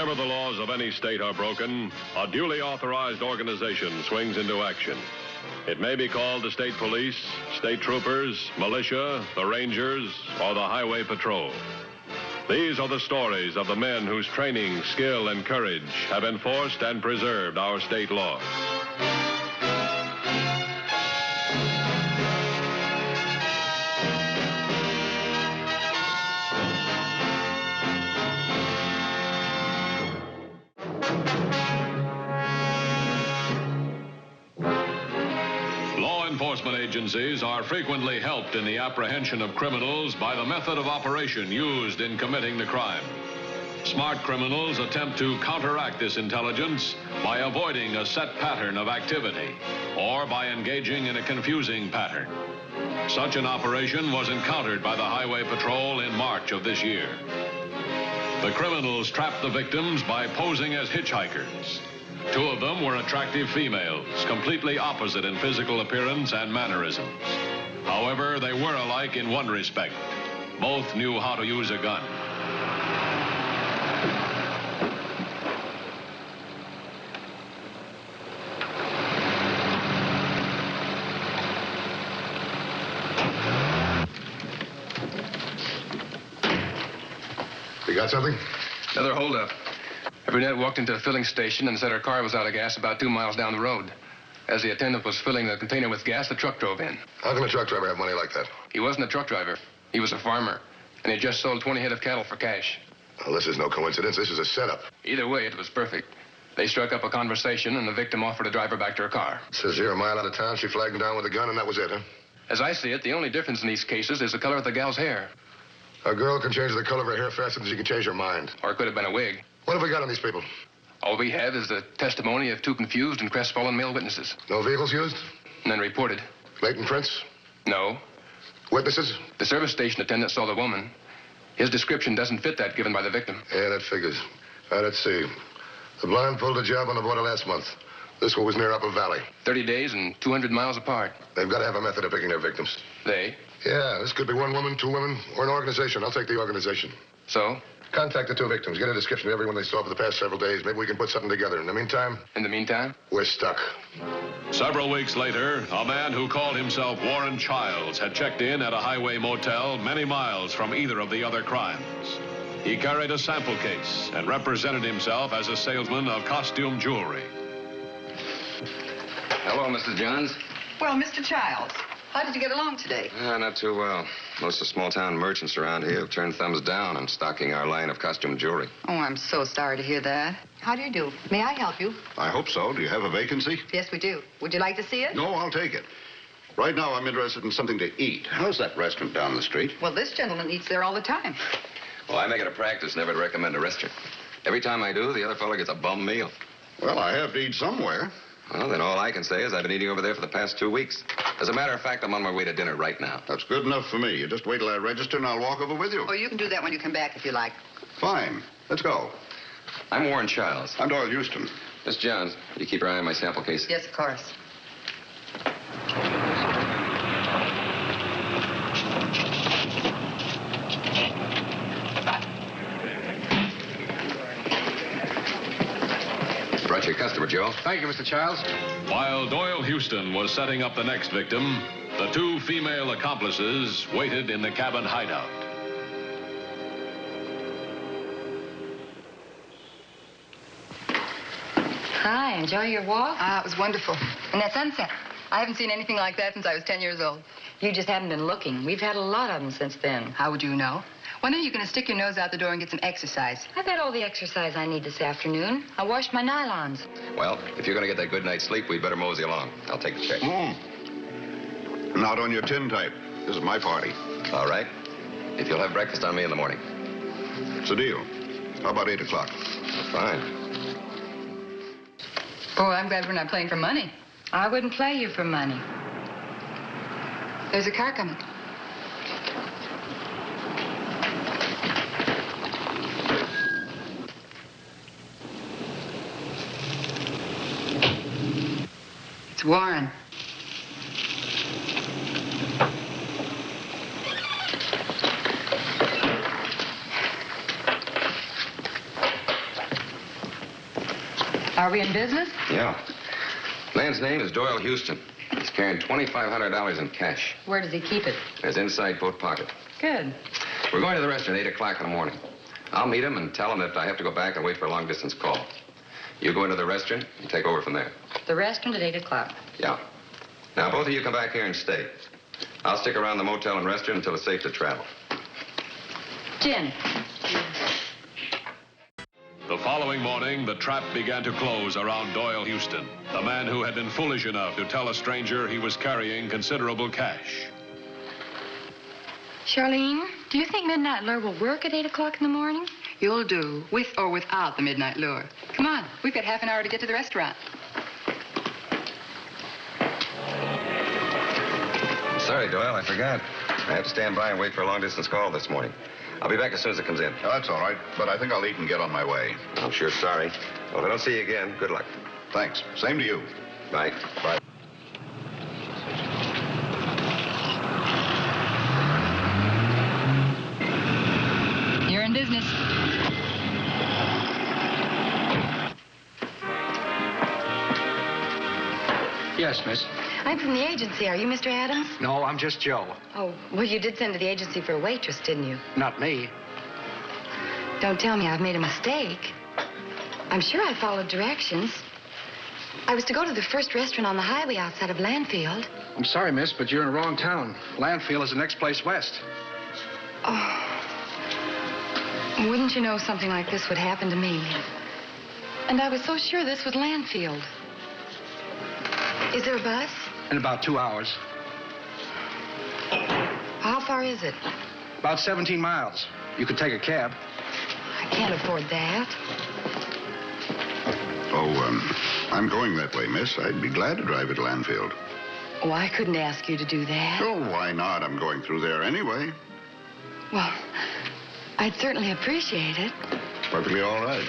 Whenever the laws of any state are broken, a duly authorized organization swings into action. It may be called the state police, state troopers, militia, the rangers, or the highway patrol. These are the stories of the men whose training, skill, and courage have enforced and preserved our state laws. Enforcement agencies are frequently helped in the apprehension of criminals by the method of operation used in committing the crime. Smart criminals attempt to counteract this intelligence by avoiding a set pattern of activity or by engaging in a confusing pattern. Such an operation was encountered by the Highway Patrol in March of this year. The criminals trapped the victims by posing as hitchhikers. Two of them were attractive females, completely opposite in physical appearance and mannerisms. However, they were alike in one respect. Both knew how to use a gun. You got something? Another holdup. A brunette walked into a filling station and said her car was out of gas about 2 miles down the road. As the attendant was filling the container with gas, the truck drove in. How can a truck driver have money like that? He wasn't a truck driver. He was a farmer, and he just sold 20 head of cattle for cash. Well, this is no coincidence. This is a setup. Either way, it was perfect. They struck up a conversation, and the victim offered to drive her back to her car. Says here a mile out of town, she flagged him down with a gun, and that was it, huh? As I see it, the only difference in these cases is the color of the gal's hair. A girl can change the color of her hair faster than she can change her mind. Or it could have been a wig. What have we got on these people? All we have is the testimony of 2 confused and crestfallen male witnesses. No vehicles used? None reported. Blatant prints? No. Witnesses? The service station attendant saw the woman. His description doesn't fit that given by the victim. Yeah, that figures. All right, let's see. The blonde pulled a job on the border last month. This one was near Upper Valley. 30 days and 200 miles apart. They've got to have a method of picking their victims. They? Yeah, this could be 1 woman, 2 women, or an organization. I'll take the organization. So? Contact the 2 victims. Get a description of everyone they saw for the past several days. Maybe we can put something together. In the meantime? In the meantime? We're stuck. Several weeks later, a man who called himself Warren Childs had checked in at a Highway Motel many miles from either of the other crimes. He carried a sample case and represented himself as a salesman of costume jewelry. Hello, Mrs. Johns. Well, Mr. Childs, how did you get along today? Not too well. Most of the small-town merchants around here have turned thumbs down on stocking our line of costume jewelry. Oh, I'm so sorry to hear that. How do you do? May I help you? I hope so. Do you have a vacancy? Yes, we do. Would you like to see it? No, I'll take it. Right now, I'm interested in something to eat. How's that restaurant down the street? Well, this gentleman eats there all the time. Well, I make it a practice never to recommend a restaurant. Every time I do, the other fellow gets a bum meal. Well, I have to eat somewhere. Well, then all I can say is I've been eating over there for the past 2 weeks. As a matter of fact, I'm on my way to dinner right now. That's good enough for me. You just wait till I register and I'll walk over with you. Oh, you can do that when you come back if you like. Fine. Let's go. I'm Warren Childs. I'm Doyle Houston. Miss Johns, you keep your eye on my sample case? Yes, of course. Brought your customer, Joe. Thank you, Mr. Childs. While Doyle Houston was setting up the next victim, the 2 female accomplices waited in the cabin hideout. Hi, enjoy your walk? Ah, it was wonderful. And that sunset. I haven't seen anything like that since I was 10 years old. You just haven't been looking. We've had a lot of them since then. How would you know? When are you going to stick your nose out the door and get some exercise? I've had all the exercise I need this afternoon. I washed my nylons. Well, if you're going to get that good night's sleep, we'd better mosey along. I'll take the check. Not on your tin type. This is my party. All right. If you'll have breakfast on me in the morning. It's a deal. How about 8 o'clock? Fine. Oh, I'm glad we're not playing for money. I wouldn't play you for money. There's a car coming. It's Warren. Are we in business? Yeah. Man's name is Doyle Houston. He's carrying $2,500 in cash. Where does he keep it? His inside boat pocket. Good. We're going to the restaurant at 8 o'clock in the morning. I'll meet him and tell him that I have to go back and wait for a long-distance call. You go into the restaurant and take over from there. The restaurant at 8 o'clock. Yeah. Now, both of you come back here and stay. I'll stick around the motel and restaurant until it's safe to travel. Gin. The following morning, the trap began to close around Doyle Houston, the man who had been foolish enough to tell a stranger he was carrying considerable cash. Charlene, do you think Midnight Lure will work at 8 o'clock in the morning? You'll do, with or without the Midnight Lure. Come on, we've got half an hour to get to the restaurant. Sorry, Doyle, I forgot. I have to stand by and wait for a long-distance call this morning. I'll be back as soon as it comes in. Oh, that's all right, but I think I'll eat and get on my way. I'm sure sorry. Well, if I don't see you again, good luck. Thanks. Same to you. Bye. Bye. You're in business. Yes, miss. I'm from the agency. Are you Mr. Adams? No, I'm just Joe. Oh, well, you did send to the agency for a waitress, didn't you? Not me. Don't tell me I've made a mistake. I'm sure I followed directions. I was to go to the first restaurant on the highway outside of Landfield. I'm sorry, miss, but you're in the wrong town. Landfield is the next place west. Oh. Wouldn't you know something like this would happen to me? And I was so sure this was Landfield. Is there a bus? In about 2 hours. How far is it? About 17 miles. You could take a cab. I can't afford that. Oh, I'm going that way, miss. I'd be glad to drive you to Landfield. Oh, I couldn't ask you to do that. Oh, why not? I'm going through there anyway. Well, I'd certainly appreciate it. Perfectly all right.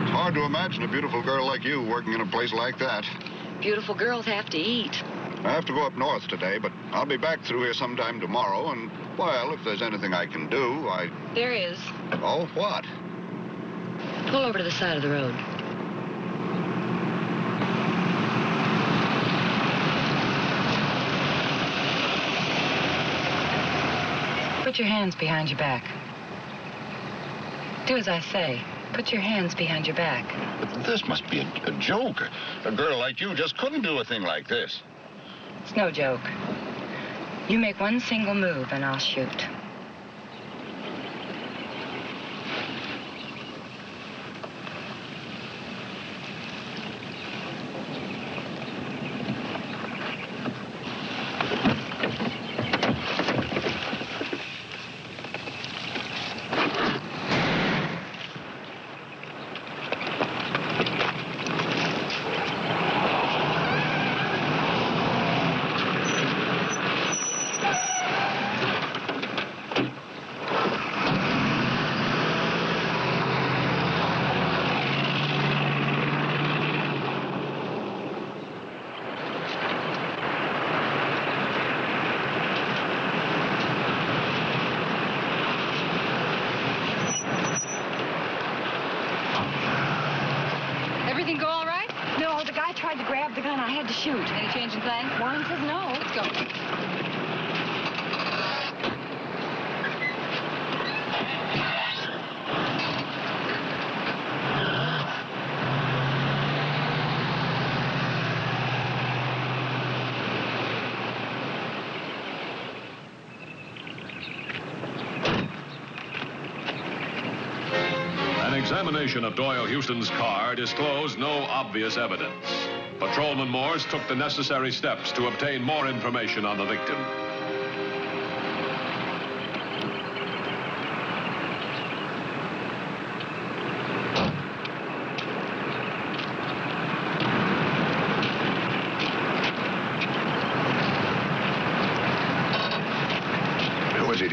Hard to imagine a beautiful girl like you working in a place like that. Beautiful girls have to eat. I have to go up north today, but I'll be back through here sometime tomorrow, and, well, if there's anything I can do, There is. Oh, what? Pull over to the side of the road. Put your hands behind your back. Do as I say. Put your hands behind your back. But this must be a joke. A girl like you just couldn't do a thing like this. It's no joke. You make one single move and I'll shoot. Everything go all right? No, the guy tried to grab the gun. I had to shoot. Any change in plans? Warren says no. Let's go. An examination of Doyle Houston's car disclosed no obvious evidence. Patrolman Morse took the necessary steps to obtain more information on the victim.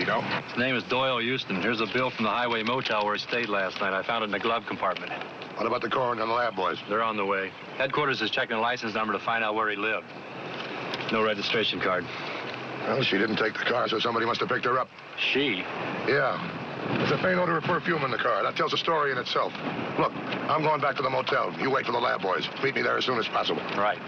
do you know? His name is Doyle Houston. Here's a bill from the Highway Motel where he stayed last night. I found it in the glove compartment. What about the coroner and the lab boys? They're on the way. Headquarters is checking the license number to find out where he lived. No registration card. Well, she didn't take the car, so somebody must have picked her up. She? Yeah. There's a faint odor of perfume in the car. That tells a story in itself. Look, I'm going back to the motel. You wait for the lab boys. Meet me there as soon as possible. Right.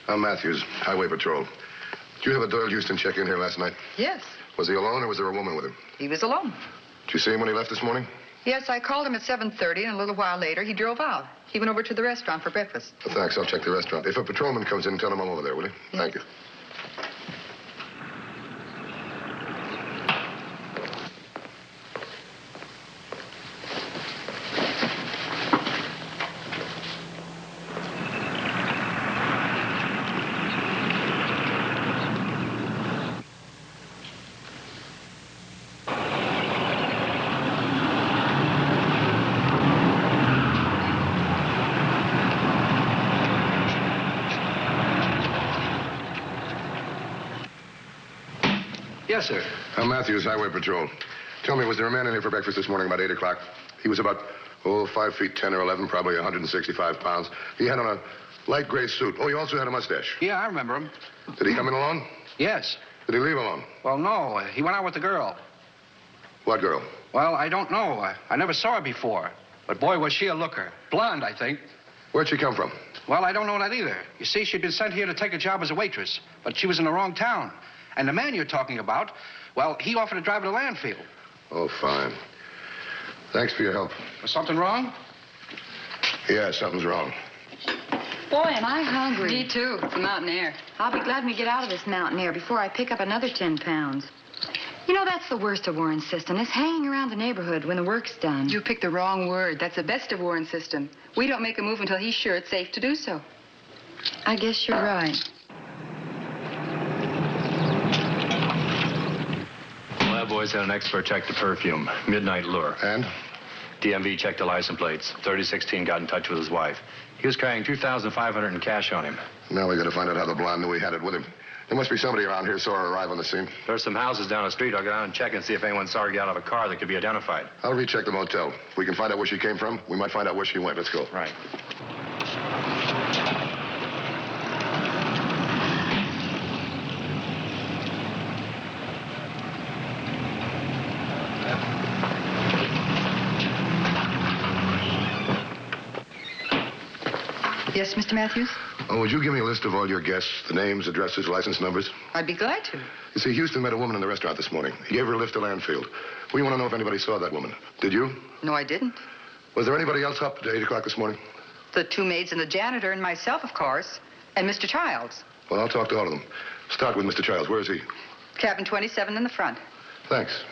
I'm Mathews, Highway Patrol. Did you have a Doyle Houston check in here last night? Yes, Was he alone or was there a woman with him? he was alone. Did you see him when he left this morning? Yes, I called him at 7:30, and a little while later, he drove out. He went over to the restaurant for breakfast. Well, thanks. I'll check the restaurant. If a patrolman comes in, tell him I'm over there, will you? Yes. Thank you. Yes, sir. I'm Mathews, Highway Patrol. Tell me, was there a man in here for breakfast this morning about 8 o'clock? He was about, 5 feet 10 or 11, probably 165 pounds. He had on a light gray suit. Oh, he also had a mustache. Yeah, I remember him. Did he come in alone? Yes. Did he leave alone? Well, no. He went out with the girl. What girl? Well, I don't know. I never saw her before. But boy, was she a looker. Blonde, I think. Where'd she come from? Well, I don't know that either. You see, she'd been sent here to take a job as a waitress, but she was in the wrong town. And the man you're talking about, well, he offered to drive her to Landfield. Oh, fine. Thanks for your help. Was something wrong? Yeah, something's wrong. Boy, am I hungry. Me too. It's the mountain air. I'll be glad when we get out of this mountain air before I pick up another 10 pounds. You know, that's the worst of Warren's system, is hanging around the neighborhood when the work's done. You picked the wrong word. That's the best of Warren's system. We don't make a move until he's sure it's safe to do so. I guess you're right. Lab boys had an expert check the perfume. Midnight lure. And? DMV checked the license plates. 3016 got in touch with his wife. He was carrying $2,500 in cash on him. Now we gotta find out how the blonde knew he had it with him. There must be somebody around here saw her arrive on the scene. There's some houses down the street. I'll go down and check and see if anyone saw her get out of a car that could be identified. I'll recheck the motel. If we can find out where she came from, we might find out where she went. Let's go. Right. Yes, Mr. Mathews? Oh, would you give me a list of all your guests, the names, addresses, license numbers? I'd be glad to. You see, Houston met a woman in the restaurant this morning. He gave her a lift to Landfield. We want to know if anybody saw that woman. Did you? No, I didn't. Was there anybody else up at 8 o'clock this morning? The two maids and the janitor and myself, of course. And Mr. Childs. Well, I'll talk to all of them. Start with Mr. Childs. Where is he? Cabin 27 in the front. Thanks.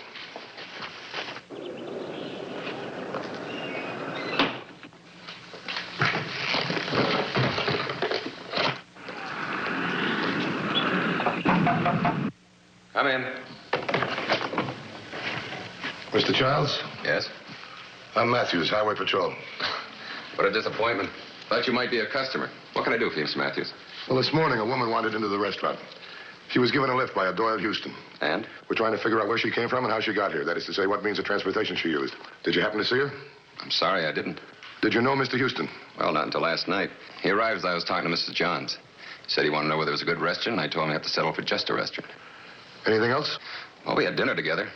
Come in. Mr. Childs? Yes? I'm Mathews, Highway Patrol. What a disappointment. Thought you might be a customer. What can I do for you, Mr. Mathews? Well, this morning, a woman wandered into the restaurant. She was given a lift by a Doyle Houston. And? We're trying to figure out where she came from and how she got here. That is to say, what means of transportation she used. Did you happen to see her? I'm sorry, I didn't. Did you know Mr. Houston? Well, not until last night. He arrived as I was talking to Mrs. Johns. He said he wanted to know whether it was a good restaurant, and I told him he had to settle for just a restaurant. Anything else? Well, we had dinner together.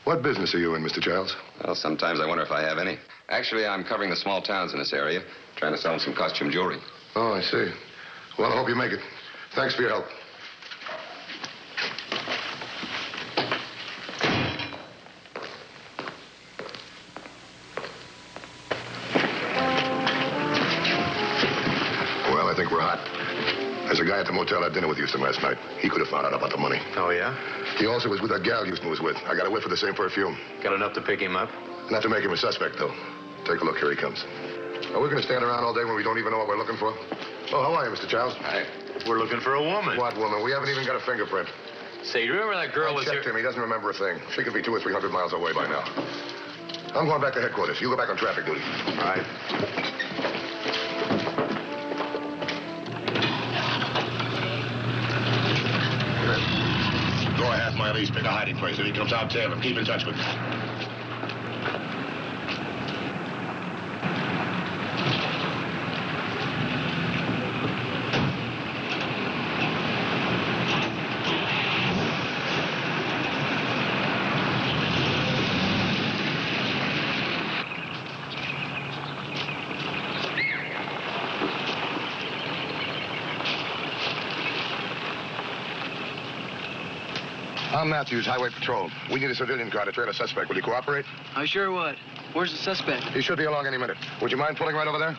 What business are you in, Mr. Childs? Well, sometimes I wonder if I have any. Actually, I'm covering the small towns in this area, trying to sell them some costume jewelry. Oh, I see. Well, I hope you make it. Thanks for your help. Well, I think we're hot. There's a guy at the motel I had dinner with Houston last night. He could have found out about the money. Oh, yeah? He also was with that gal Houston was with. I got a whiff of the same perfume. Got enough to pick him up? Not to make him a suspect, though. Take a look. Here he comes. Are we going to stand around all day when we don't even know what we're looking for? Oh, how are you, Mr. Childs? Hi. We're looking for a woman. What woman? We haven't even got a fingerprint. Say, do you remember that girl I checked him. He doesn't remember a thing. She could be 200 or 300 miles away by now. I'm going back to headquarters. You go back on traffic duty. All right. Go a half mile east, pick a hiding place. If he comes out, tail him. Keep in touch with me. I'm Mathews, Highway Patrol. We need a civilian car to trail a suspect. Will you cooperate? I sure would. Where's the suspect? He should be along any minute. Would you mind pulling right over there?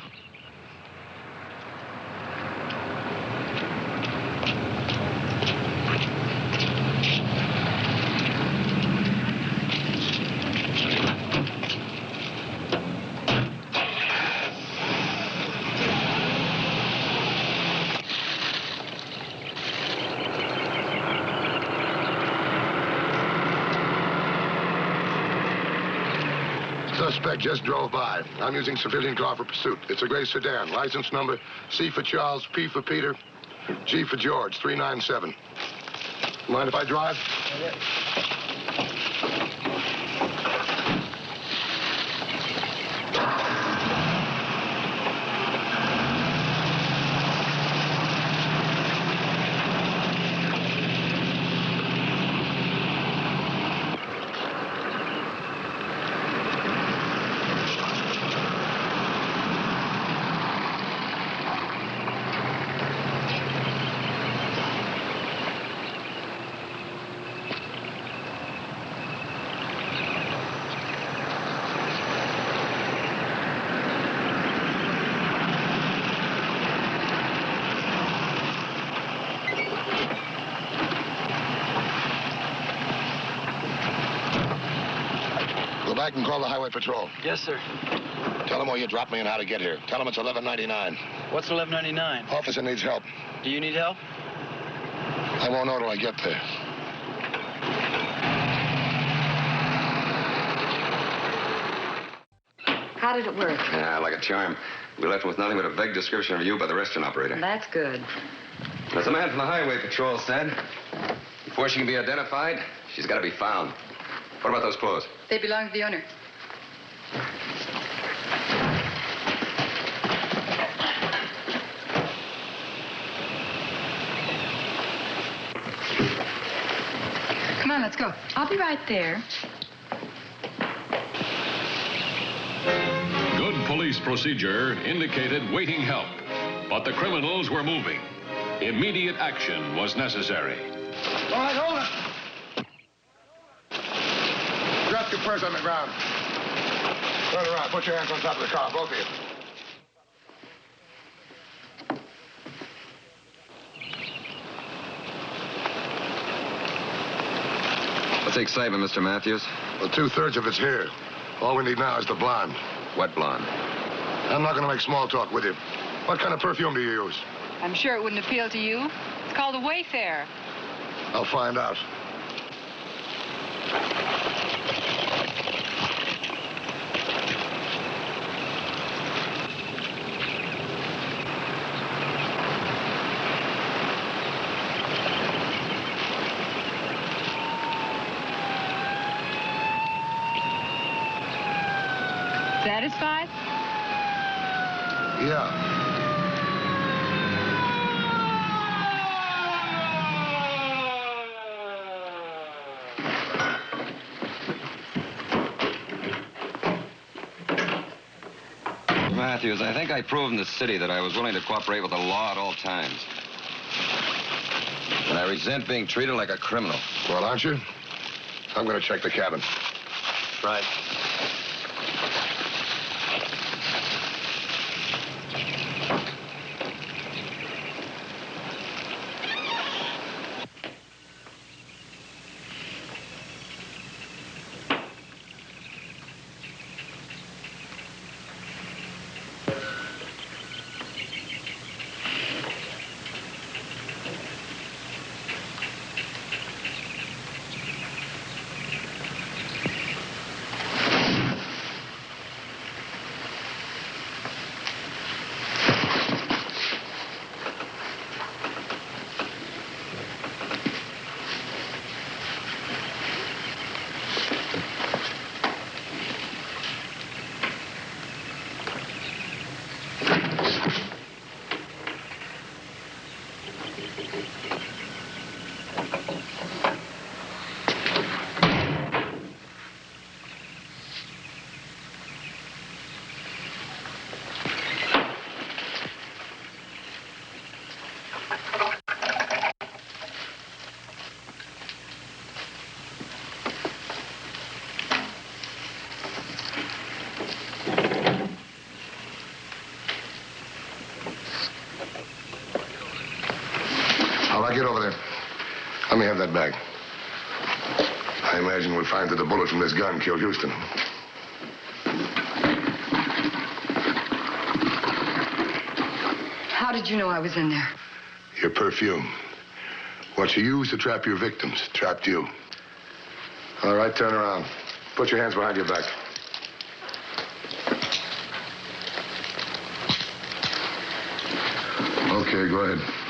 Suspect just drove by. I'm using civilian car for pursuit. It's a gray sedan. License number C for Charles, P for Peter, G for George, 397. Mind if I drive? Go back and call the Highway Patrol. Yes, sir. Tell them where you dropped me and how to get here. Tell them it's 1199. What's 1199? Officer needs help. Do you need help? I won't know till I get there. How did it work? Yeah, like a charm. We left with nothing but a vague description of you by the restaurant operator. That's good. As the man from the Highway Patrol said, before she can be identified, she's got to be found. What about those clothes? They belong to the owner. Come on, let's go. I'll be right there. Good police procedure indicated waiting help, but the criminals were moving. Immediate action was necessary. All right, hold it. Drop your purse on the ground. Turn around. Put your hands on top of the car, both of you. What's the excitement, Mr. Mathews? Well, 2/3 of it's here. All we need now is the blonde. What blonde? I'm not going to make small talk with you. What kind of perfume do you use? I'm sure it wouldn't appeal to you. It's called a Wayfarer. I'll find out. Satisfied? Yeah. Mathews, I think I proved in the city that I was willing to cooperate with the law at all times. And I resent being treated like a criminal. Well, aren't you? I'm going to check the cabin. Right. Get over there. Let me have that bag. I imagine we'll find that the bullet from this gun killed Houston. How did you know I was in there? Your perfume. What you used to trap your victims trapped you. All right, turn around. Put your hands behind your back. Okay, go ahead.